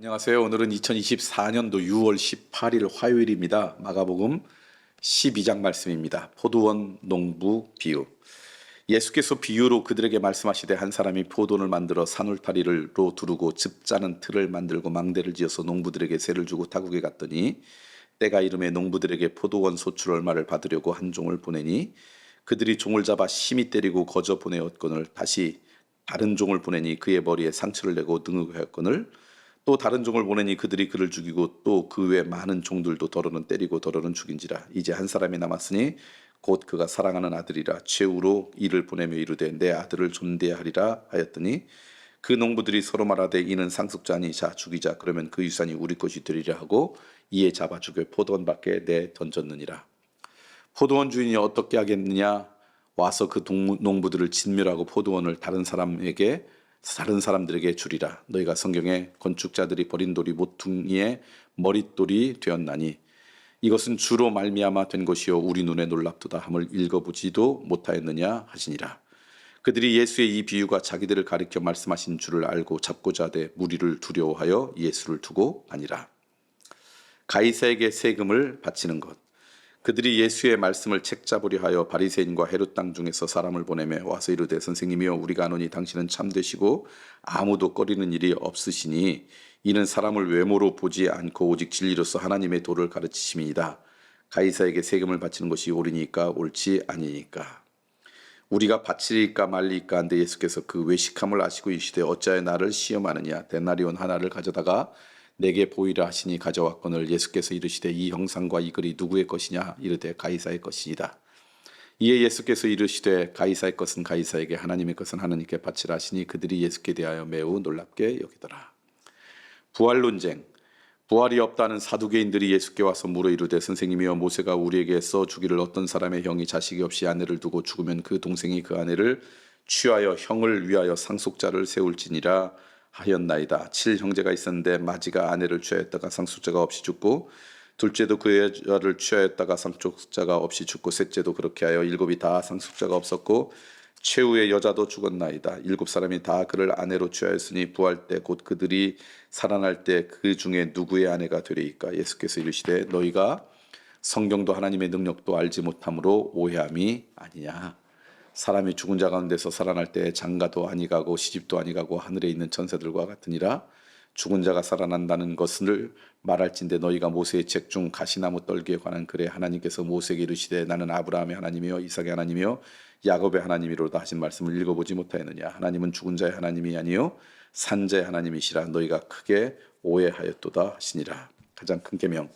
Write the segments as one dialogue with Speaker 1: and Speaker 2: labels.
Speaker 1: 안녕하세요. 오늘은 2024년도 6월 18일 화요일입니다. 마가복음 12장 말씀입니다. 포도원 농부 비유. 예수께서 비유로 그들에게 말씀하시되 한 사람이 포도원을 만들어 산울타리로 두르고 즙 짜는 틀을 만들고 망대를 지어서 농부들에게 세를 주고 타국에 갔더니 때가 이름에 농부들에게 포도원 소출 얼마를 받으려고 한 종을 보내니 그들이 종을 잡아 심히 때리고 거저 보내었거늘 다시 다른 종을 보내니 그의 머리에 상처를 내고 능욕하였거늘 또 다른 종을 보내니 그들이 그를 죽이고 또 그 외 많은 종들도 더러는 때리고 더러는 죽인지라. 이제 한 사람이 남았으니 곧 그가 사랑하는 아들이라. 최후로 이를 보내며 이르되 내 아들을 존대하리라 하였더니 그 농부들이 서로 말하되 이는 상속자니 자 죽이자. 그러면 그 유산이 우리 것이 되리라 하고 이에 잡아 죽여 포도원 밖에 내 던졌느니라. 포도원 주인이 어떻게 하겠느냐? 와서 그 농부들을 진멸하고 포도원을 다른 사람들에게 주리라. 너희가 성경에 건축자들이 버린 돌이 모퉁이의 머릿돌이 되었나니 이것은 주로 말미암아 된 것이요 우리 눈에 놀랍도다 함을 읽어보지도 못하였느냐 하시니라. 그들이 예수의 이 비유가 자기들을 가리켜 말씀하신 줄을 알고 잡고자 하되 무리를 두려워하여 예수를 두고 아니라. 가이사에게 세금을 바치는 것. 그들이 예수의 말씀을 책잡으려 하여 바리새인과 헤롯 땅 중에서 사람을 보내며 와서 이르되 선생님이여 우리가 아노니 당신은 참되시고 아무도 꺼리는 일이 없으시니 이는 사람을 외모로 보지 않고 오직 진리로서 하나님의 도를 가르치심이니이다. 가이사에게 세금을 바치는 것이 옳으니까 옳지 아니니까. 우리가 바치리까 말리까 한데 예수께서 그 외식함을 아시고 이르시되 어찌하여 나를 시험하느냐. 데나리온 하나를 가져다가 내게 보이라 하시니 가져왔거늘 예수께서 이르시되 이 형상과 이 글이 누구의 것이냐. 이르되 가이사의 것이니라. 이에 예수께서 이르시되 가이사의 것은 가이사에게 하나님의 것은 하나님께 바치라 하시니 그들이 예수께 대하여 매우 놀랍게 여기더라. 부활 논쟁. 부활이 없다는 사두개인들이 예수께 와서 물어 이르되 선생님이여 모세가 우리에게 써 주기를 어떤 사람의 형이 자식이 없이 아내를 두고 죽으면 그 동생이 그 아내를 취하여 형을 위하여 상속자를 세울지니라 하였나이다. 7형제가 있었는데 마지가 아내를 취하였다가 상속자가 없이 죽고 둘째도 그 여자를 취하였다가 상속자가 없이 죽고 셋째도 그렇게 하여 일곱이 다 상속자가 없었고 최후의 여자도 죽었나이다. 7사람이 다 그를 아내로 취하였으니 부활 때 곧 그들이 살아날 때 그 중에 누구의 아내가 되리이까. 예수께서 이르시되 너희가 성경도 하나님의 능력도 알지 못함으로 오해함이 아니냐. 사람이 죽은 자 가운데서 살아날 때 장가도 아니가고 시집도 아니가고 하늘에 있는 천사들과 같으니라. 죽은 자가 살아난다는 것을 말할진대 너희가 모세의 책 중 가시나무 떨기에 관한 글에 하나님께서 모세에게 이르시되 나는 아브라함의 하나님이요 이삭의 하나님이요 야곱의 하나님이로다 하신 말씀을 읽어보지 못하였느냐. 하나님은 죽은 자의 하나님이 아니요 산 자의 하나님이시라. 너희가 크게 오해하였도다 하시니라. 가장 큰 계명.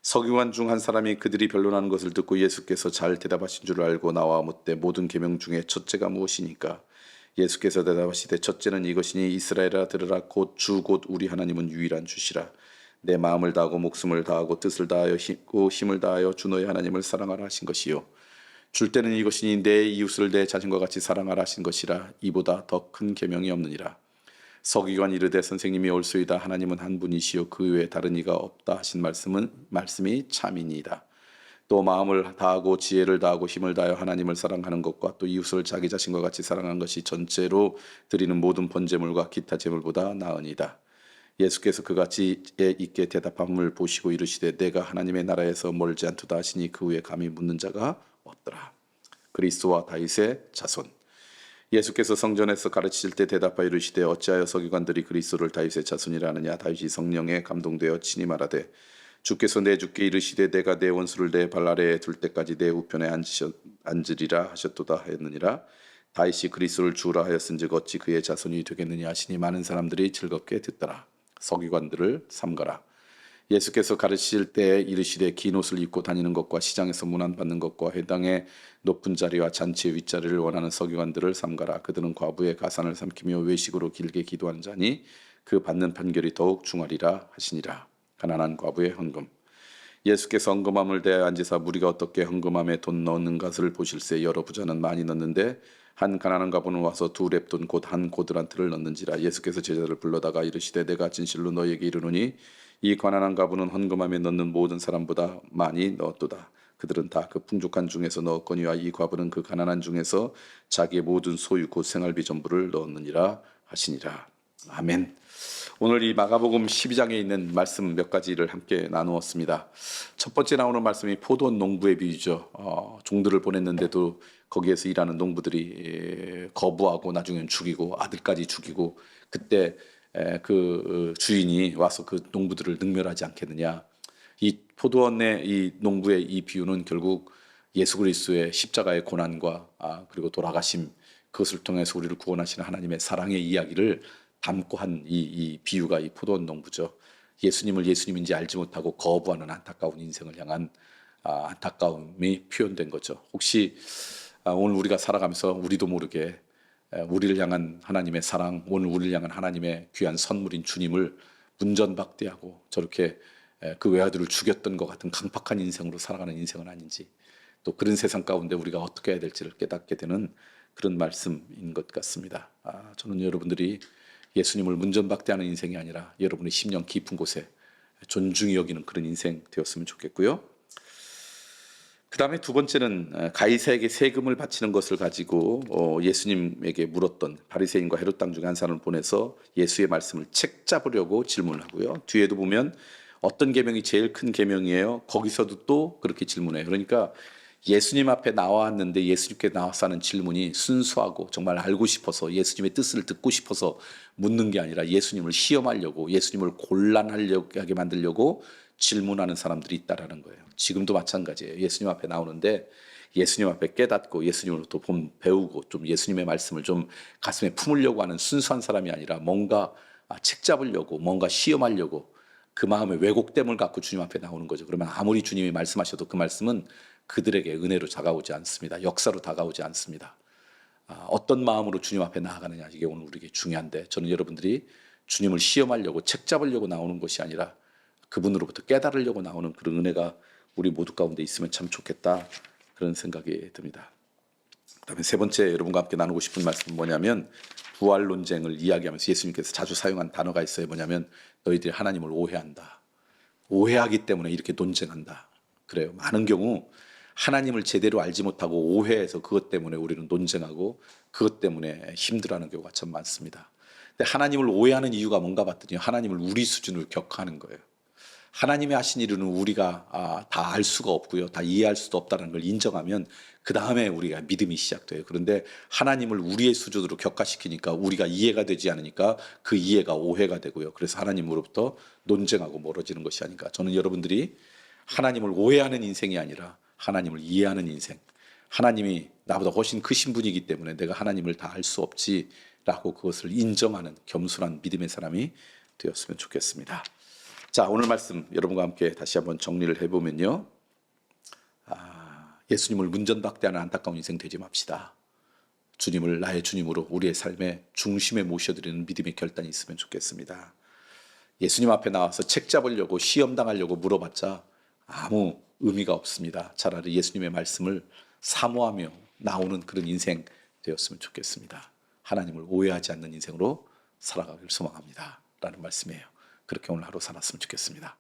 Speaker 1: 서기관 중 한 사람이 그들이 변론하는 것을 듣고 예수께서 잘 대답하신 줄 알고 나와 묻되 모든 계명 중에 첫째가 무엇이니까. 예수께서 대답하시되 첫째는 이것이니 이스라엘아 들으라. 곧 주 곧 우리 하나님은 유일한 주시라. 내 마음을 다하고 목숨을 다하고 뜻을 다하여 힘을 다하여 주 너의 하나님을 사랑하라 하신 것이요 줄 때는 이것이니 내 이웃을 내 자신과 같이 사랑하라 하신 것이라. 이보다 더 큰 계명이 없느니라. 서기관 이르되 선생님이 옳소이다. 하나님은 한 분이시요 그 외에 다른 이가 없다 하신 말씀이 참이니이다. 또 마음을 다하고 지혜를 다하고 힘을 다하여 하나님을 사랑하는 것과 또 이웃을 자기 자신과 같이 사랑하는 것이 전체로 드리는 모든 번제물과 기타 제물보다 나으니이다. 예수께서 그같이 있게 대답함을 보시고 이르시되 내가 하나님의 나라에서 멀지 않도다 하시니 그 후에 감히 묻는 자가 없더라. 그리스도와 다윗의 자손. 예수께서 성전에서 가르치실 때 대답하여 이르시되 어찌하여 서기관들이 그리스도를 다윗의 자손이라 하느냐. 다윗이 성령에 감동되어 친히 말하되 주께서 내 주께 이르시되 내가 내 원수를 내 발 아래에 둘 때까지 내 우편에 앉으리라 하셨도다 하였느니라. 다윗이 그리스도를 주라 하였은즉 어찌 그의 자손이 되겠느냐 하시니 많은 사람들이 즐겁게 듣더라. 서기관들을 삼가라. 예수께서 가르치실 때에 이르시되 긴 옷을 입고 다니는 것과 시장에서 문안받는 것과 회당의 높은 자리와 잔치의 윗자리를 원하는 서기관들을 삼가라. 그들은 과부의 가산을 삼키며 외식으로 길게 기도하는 자니 그 받는 판결이 더욱 중하리라 하시니라. 가난한 과부의 헌금. 예수께서 헌금함을 대하여 앉으사 무리가 어떻게 헌금함에 돈 넣는 것을 보실세. 여러 부자는 많이 넣는데 한 가난한 과부는 와서 2렙돈 곧 한 고드란트를 넣는지라. 예수께서 제자를 불러다가 이르시되 내가 진실로 너희에게 이르노니 이 가난한 과부는 헌금함에 넣는 모든 사람보다 많이 넣었도다. 그들은 다 그 풍족한 중에서 넣었거니와 이 과부는 그 가난한 중에서 자기의 모든 소유 곧 생활비 전부를 넣었느니라 하시니라. 아멘. 오늘 이 마가복음 12장에 있는 말씀 몇 가지를 함께 나누었습니다. 첫 번째 나오는 말씀이 포도원 농부의 비유죠. 종들을 보냈는데도 거기에서 일하는 농부들이 거부하고 나중엔 죽이고 아들까지 죽이고, 그때 그 주인이 와서 그 농부들을 능멸하지 않겠느냐. 이 포도원의 이 농부의 이 비유는 결국 예수 그리스도의 십자가의 고난과 그리고 돌아가심, 그것을 통해서 우리를 구원하시는 하나님의 사랑의 이야기를 담고 한 이 비유가 이 포도원 농부죠. 예수님을 예수님인지 알지 못하고 거부하는 안타까운 인생을 향한 안타까움이 표현된 거죠. 혹시 오늘 우리가 살아가면서 우리도 모르게 우리를 향한 하나님의 사랑, 오늘 우리를 향한 하나님의 귀한 선물인 주님을 문전박대하고 저렇게 그 외아들을 죽였던 것 같은 강팍한 인생으로 살아가는 인생은 아닌지, 또 그런 세상 가운데 우리가 어떻게 해야 될지를 깨닫게 되는 그런 말씀인 것 같습니다. 저는 여러분들이 예수님을 문전박대하는 인생이 아니라 여러분의 심령 깊은 곳에 존중히 여기는 그런 인생 되었으면 좋겠고요. 그 다음에 두 번째는 가이사에게 세금을 바치는 것을 가지고 예수님에게 물었던 바리새인과 헤롯 당 중에 한 사람을 보내서 예수의 말씀을 책 잡으려고 질문을 하고요. 뒤에도 보면 어떤 계명이 제일 큰 계명이에요? 거기서도 또 그렇게 질문해요. 그러니까 예수님 앞에 나왔는데 예수님께 나와서 하는 질문이 순수하고 정말 알고 싶어서 예수님의 뜻을 듣고 싶어서 묻는 게 아니라 예수님을 시험하려고, 예수님을 곤란하게 만들려고 질문하는 사람들이 있다라는 거예요. 지금도 마찬가지예요. 예수님 앞에 나오는데 예수님 앞에 깨닫고 예수님으로부터 배우고 좀 예수님의 말씀을 좀 가슴에 품으려고 하는 순수한 사람이 아니라 뭔가 책 잡으려고, 뭔가 시험하려고 그 마음의 왜곡됨을 갖고 주님 앞에 나오는 거죠. 그러면 아무리 주님이 말씀하셔도 그 말씀은 그들에게 은혜로 다가오지 않습니다. 역사로 다가오지 않습니다. 어떤 마음으로 주님 앞에 나아가느냐, 이게 오늘 우리에게 중요한데, 저는 여러분들이 주님을 시험하려고 책 잡으려고 나오는 것이 아니라 그분으로부터 깨달으려고 나오는 그런 은혜가 우리 모두 가운데 있으면 참 좋겠다, 그런 생각이 듭니다. 그다음에 세 번째 여러분과 함께 나누고 싶은 말씀은 뭐냐면, 부활 논쟁을 이야기하면서 예수님께서 자주 사용한 단어가 있어요. 뭐냐면 너희들이 하나님을 오해한다. 오해하기 때문에 이렇게 논쟁한다. 그래요. 많은 경우 하나님을 제대로 알지 못하고 오해해서 그것 때문에 우리는 논쟁하고 그것 때문에 힘들어하는 경우가 참 많습니다. 근데 하나님을 오해하는 이유가 뭔가 봤더니 하나님을 우리 수준으로 격하는 거예요. 하나님이 하신 일은 우리가 다 알 수가 없고요, 다 이해할 수도 없다는 걸 인정하면 그 다음에 우리가 믿음이 시작돼요. 그런데 하나님을 우리의 수준으로 격화시키니까 우리가 이해가 되지 않으니까 그 이해가 오해가 되고요. 그래서 하나님으로부터 논쟁하고 멀어지는 것이 아닌가. 저는 여러분들이 하나님을 오해하는 인생이 아니라 하나님을 이해하는 인생, 하나님이 나보다 훨씬 크신 분이기 때문에 내가 하나님을 다 알 수 없지라고 그것을 인정하는 겸손한 믿음의 사람이 되었으면 좋겠습니다. 자, 오늘 말씀 여러분과 함께 다시 한번 정리를 해보면요, 예수님을 문전박대하는 안타까운 인생 되지 맙시다. 주님을 나의 주님으로 우리의 삶의 중심에 모셔드리는 믿음의 결단이 있으면 좋겠습니다. 예수님 앞에 나와서 책 잡으려고 시험당하려고 물어봤자 아무 의미가 없습니다. 차라리 예수님의 말씀을 사모하며 나오는 그런 인생 되었으면 좋겠습니다. 하나님을 오해하지 않는 인생으로 살아가길 소망합니다 라는 말씀이에요. 그렇게 오늘 하루 살았으면 좋겠습니다.